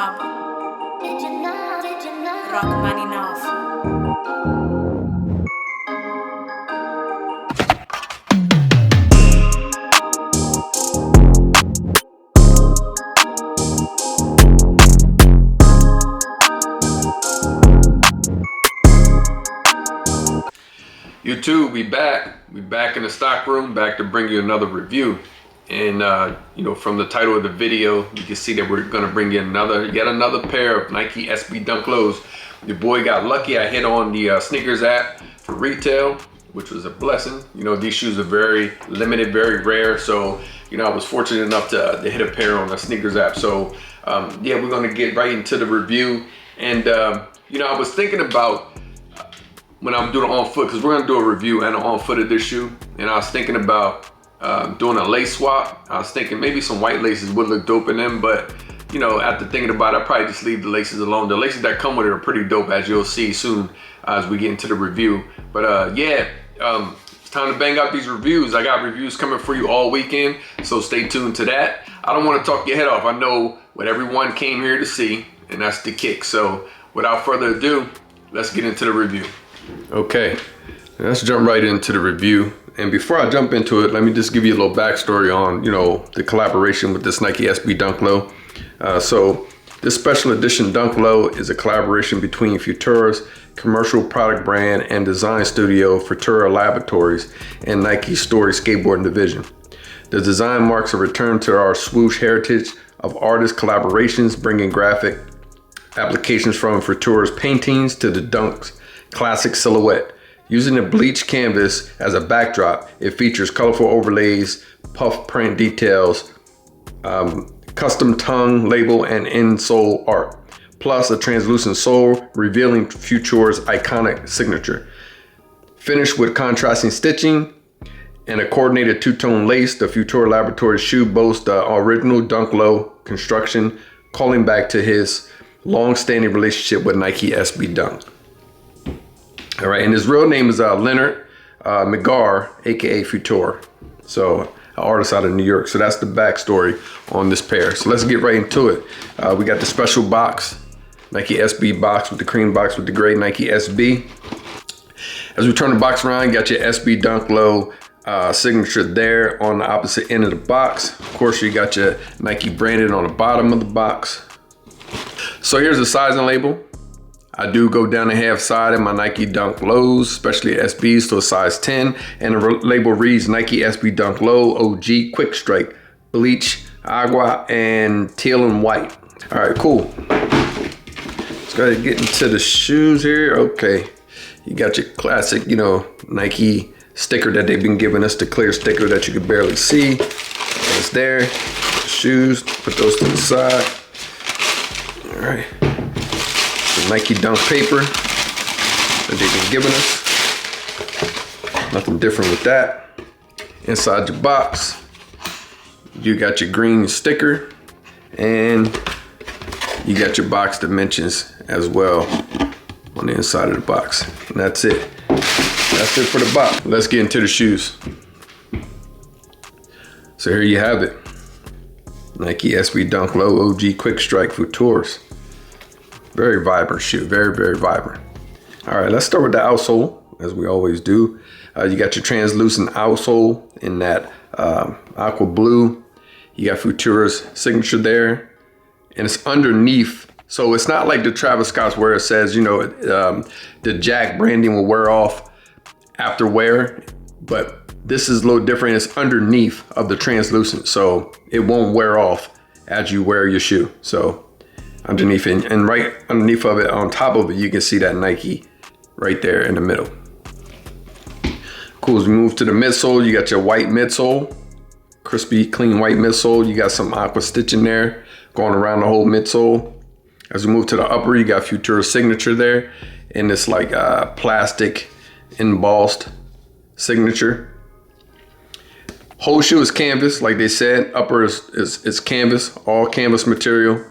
Rob Rachmaninoff. YouTube, we back in the stock room, back to bring you another review. And you know, from the title of the video, you can see that we're gonna bring you yet another pair of Nike SB Dunk Lows. Your boy got lucky. I hit on the sneakers app for retail, which was a blessing. You know, these shoes are very limited, very rare. So, you know, I was fortunate enough to hit a pair on the sneakers app. So yeah, we're gonna get right into the review. And you know, I was thinking about when I'm doing on foot, because we're gonna do a review and on foot of this shoe, and I was thinking about doing a lace swap. I was thinking maybe some white laces would look dope in them, but you know, after thinking about it, I'll probably just leave the laces alone. The laces that come with it are pretty dope, as you'll see soon as we get into the review. But yeah, it's time to bang out these reviews. I got reviews coming for you all weekend, so stay tuned to that. I don't want to talk your head off. I know what everyone came here to see, and that's the kick. So without further ado, let's get into the review. Okay, let's jump right into the review. And before I jump into it, let me just give you a little backstory on, you know, the collaboration with this Nike SB Dunk Low. So this special edition Dunk Low is a collaboration between Futura's commercial product brand and design studio Futura Laboratories and Nike's Story skateboarding division. The design marks a return to our swoosh heritage of artist collaborations, bringing graphic applications from Futura's paintings to the Dunk's classic silhouette. Using a bleached canvas as a backdrop, it features colorful overlays, puff print details, custom tongue, label, and insole art, plus a translucent sole revealing Futura's iconic signature. Finished with contrasting stitching and a coordinated two-tone lace, the Futura Laboratories shoe boasts the original Dunk Low construction, calling back to his long-standing relationship with Nike SB Dunk. All right, and his real name is Leonard McGar, aka Futura. So, an artist out of New York. So that's the backstory on this pair. So let's get right into it. We got the special box, Nike SB box with the cream box with the gray Nike SB. As we turn the box around, you got your SB Dunk Low signature there on the opposite end of the box. Of course, you got your Nike branded on the bottom of the box. So here's the sizing label. I do go down a half side in my Nike Dunk Lows, especially SBs, to a size 10. And the label reads Nike SB Dunk Low OG Quick Strike, Bleach, Agua, and Teal and White. All right, cool. Let's go ahead and get into the shoes here. Okay, you got your classic, you know, Nike sticker that they've been giving us, the clear sticker that you can barely see. It's there. The shoes, put those to the side. All right. Nike Dunk paper that they've been giving us. Nothing different with that. Inside your box, you got your green sticker and you got your box dimensions as well on the inside of the box. And that's it. That's it for the box. Let's get into the shoes. So here you have it. Nike SB Dunk Low OG Quick Strike Futuras. Very vibrant shoe, very, very vibrant. All right, let's start with the outsole, as we always do. You got your translucent outsole in that aqua blue. You got Futura's signature there, and it's underneath. So it's not like the Travis Scott's where it says, you know, the Jack branding will wear off after wear, but this is a little different. It's underneath of the translucent, so it won't wear off as you wear your shoe. So underneath it, and right underneath of it, on top of it, you can see that Nike right there in the middle. Cool, as we move to the midsole, you got your white midsole, crispy, clean white midsole. You got some aqua stitching there going around the whole midsole. As we move to the upper, you got Futura's signature there in this like plastic embossed signature. Whole shoe is canvas, like they said. Upper is canvas, all canvas material.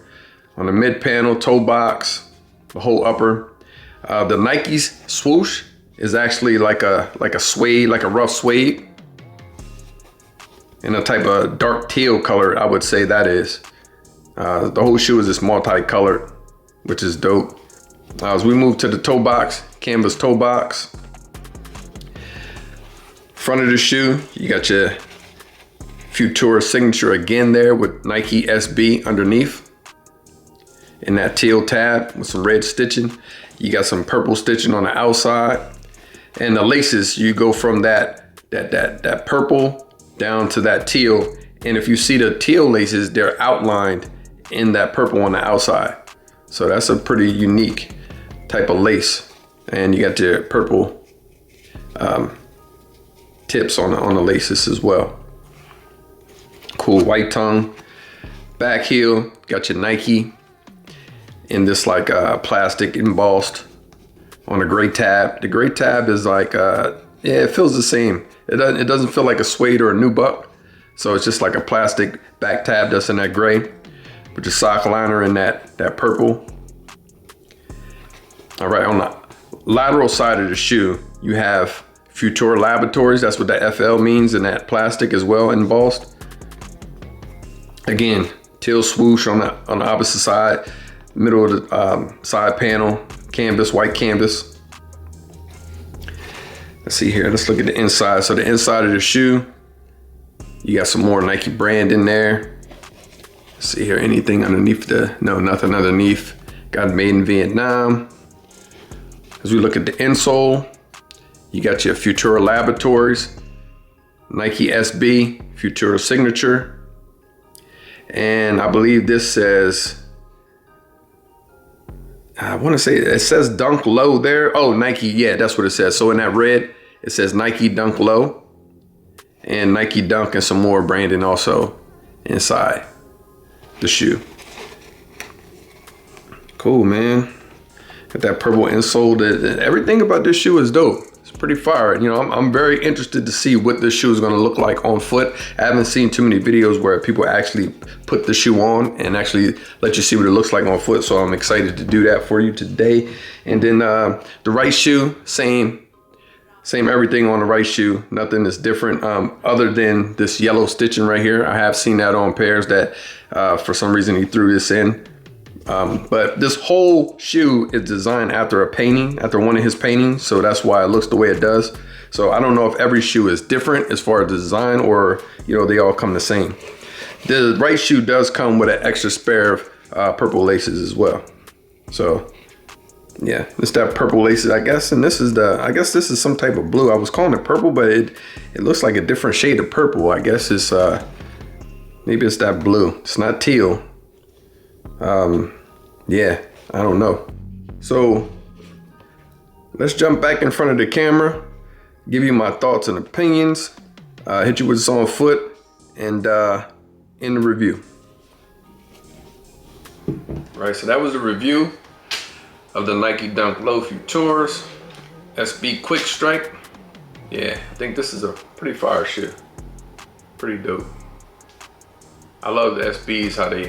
On the mid panel, toe box, the whole upper. The Nike's swoosh is actually like a suede, like a rough suede. In a type of dark teal color, I would say that is. The whole shoe is just multicolored, which is dope. As we move to the toe box, canvas toe box. Front of the shoe, you got your Futura signature again there with Nike SB underneath. In that teal tab with some red stitching. You got some purple stitching on the outside. And the laces, you go from that purple down to that teal. And if you see the teal laces, they're outlined in that purple on the outside. So that's a pretty unique type of lace. And you got your purple tips on the laces as well. Cool white tongue. Back heel, got your Nike in this like plastic embossed on the gray tab. The gray tab is like, yeah, it feels the same. It doesn't feel like a suede or a nubuck. So it's just like a plastic back tab that's in that gray with your sock liner in that purple. All right, on the lateral side of the shoe, you have Futura Laboratories. That's what that FL means in that plastic as well, embossed. Again, teal swoosh on the opposite side, middle of the side panel, canvas, white canvas. Let's see here, let's look at the inside. So the inside of the shoe, you got some more Nike brand in there. Let's see here, anything underneath no, nothing underneath. Got made in Vietnam. As we look at the insole, you got your Futura Laboratories, Nike SB, Futura signature. And I believe this says, I want to say, it says Dunk Low there. Oh, Nike, yeah, that's what it says. So in that red, it says Nike Dunk Low and Nike Dunk and some more branding also inside the shoe. Cool, man. Got that purple insole. Everything about this shoe is dope. It's pretty fire. You know, I'm very interested to see what this shoe is going to look like on foot. I haven't seen too many videos where people actually put the shoe on and actually let you see what it looks like on foot. So I'm excited to do that for you today. And then the right shoe, same everything on the right shoe. Nothing is different other than this yellow stitching right here. I have seen that on pairs that for some reason he threw this in. But this whole shoe is designed after a painting, after one of his paintings. So that's why it looks the way it does. So I don't know if every shoe is different as far as the design or, you know, they all come the same. The right shoe does come with an extra spare of purple laces as well. So yeah, it's that purple laces, I guess. And this is I guess this is some type of blue. I was calling it purple, but it looks like a different shade of purple. I guess it's, maybe it's that blue. It's not teal. Yeah, I don't know. So let's jump back in front of the camera, give you my thoughts and opinions, hit you with this on foot, and in the review. Right, so that was a review of the Nike Dunk Low Futuras SB Quick Strike. Yeah, I think this is a pretty fire shoe. Pretty dope. I love the SBs, how they,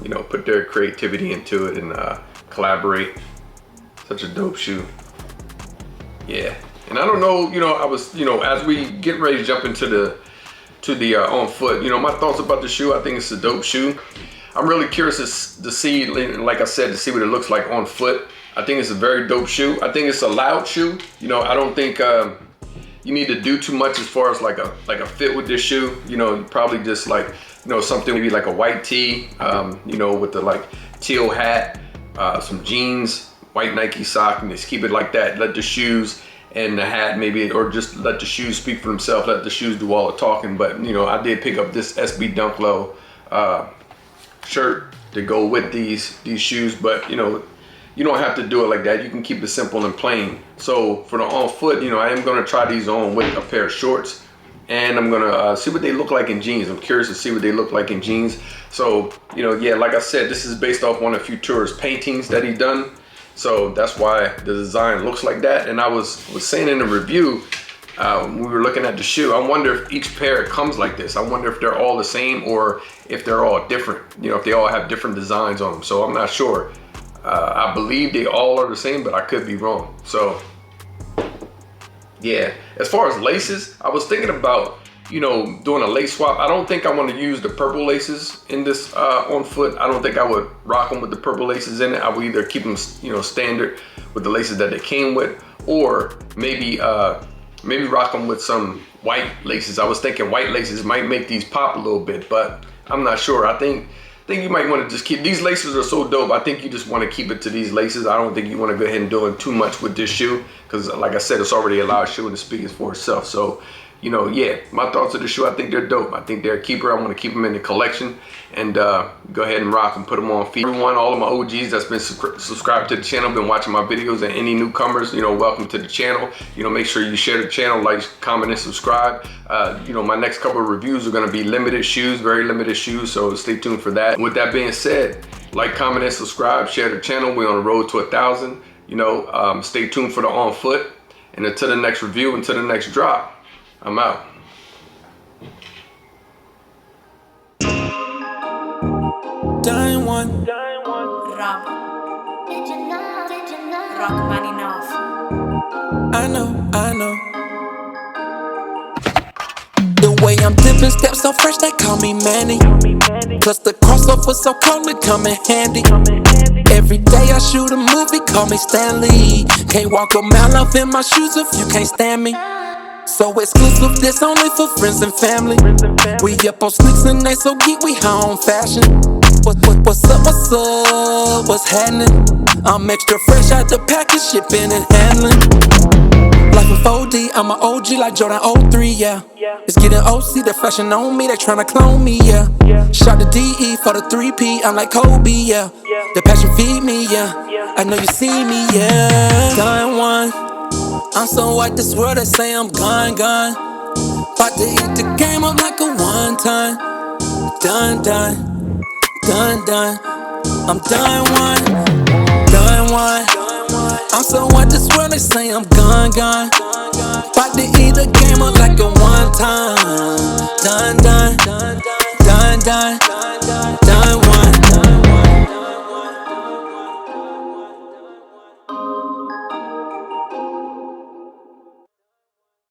you know, put their creativity into it and collaborate. Such a dope shoe. Yeah, and I don't know, you know, I was, you know, as we get ready to jump into the on foot, you know, my thoughts about the shoe. I think it's a dope shoe. I'm really curious to see, like I said, to see what it looks like on foot. I think it's a very dope shoe. I think it's a loud shoe. You know, I don't think you need to do too much as far as like a fit with this shoe. You know, probably just like, you know, something maybe like a white tee, you know, with the like teal hat, some jeans, white Nike sock, and just keep it like that. Let the shoes and the hat maybe, or just let the shoes speak for themselves. Let the shoes do all the talking. But, you know, I did pick up this SB Dunk Low shirt to go with these shoes. But, you know, you don't have to do it like that. You can keep it simple and plain. So for the on foot, you know, I am gonna try these on with a pair of shorts. And I'm gonna see what they look like in jeans. I'm curious to see what they look like in jeans. So, you know, yeah, like I said, this is based off one of Futura's paintings that he done. So that's why the design looks like that. And I was saying in the review, we were looking at the shoe, I wonder if each pair comes like this. I wonder if they're all the same or if they're all different. You know, if they all have different designs on them. So I'm not sure. I believe they all are the same, but I could be wrong. So yeah, as far as laces, I was thinking about you know, doing a lace swap. I don't think I want to use the purple laces in this on foot. I don't think I would rock them with the purple laces in it. I would either keep them, you know, standard with the laces that they came with, or maybe rock them with some white laces. I was thinking white laces might make these pop a little bit, but I'm not sure. I think you might want to just keep these laces. Are so dope. I think you just want to keep it to these laces. I don't think you want to go ahead and doing too much with this shoe, because like I said, it's already a loud shoe and it speaks for itself. So, you know, yeah, my thoughts of the shoe, I think they're dope. I think they're a keeper. I want to keep them in the collection, and go ahead and rock them, put them on feet. Everyone, all of my OGs that's been subscribed to the channel, been watching my videos, and any newcomers, you know, welcome to the channel. You know, make sure you share the channel, like, comment, and subscribe. You know, my next couple of reviews are going to be limited shoes, very limited shoes, so stay tuned for that. With that being said, like, comment, and subscribe, share the channel. We're on the road to 1,000. You know, stay tuned for the on foot, and until the next review, until the next drop, I'm out. Dying one. Rob. Rachmaninoff. I know. The way I'm dipping steps so fresh, they call me Manny. Plus the crossover so cold, it come in handy. Every day I shoot a movie, call me Stanley. Can't walk a mile off in my shoes if you can't stand me. So exclusive, this only for friends and family. We up on sneaks and they so geek, we high on fashion. What's up, what's happening? I'm extra fresh out the package, shipping and handling. Life in 4D, I'm an OG like Jordan 03, yeah. It's getting OC, the fashion on me, they tryna clone me, yeah. Shot the DE for the 3P, I'm like Kobe, yeah. The passion feed me, yeah. I know you see me, yeah. Done one. I'm so white, this world, they say I'm gone. About to eat the game up like a one time. Done. I'm done one. I'm so white, this world, they say I'm gone. About to eat the game up like a one time. Done.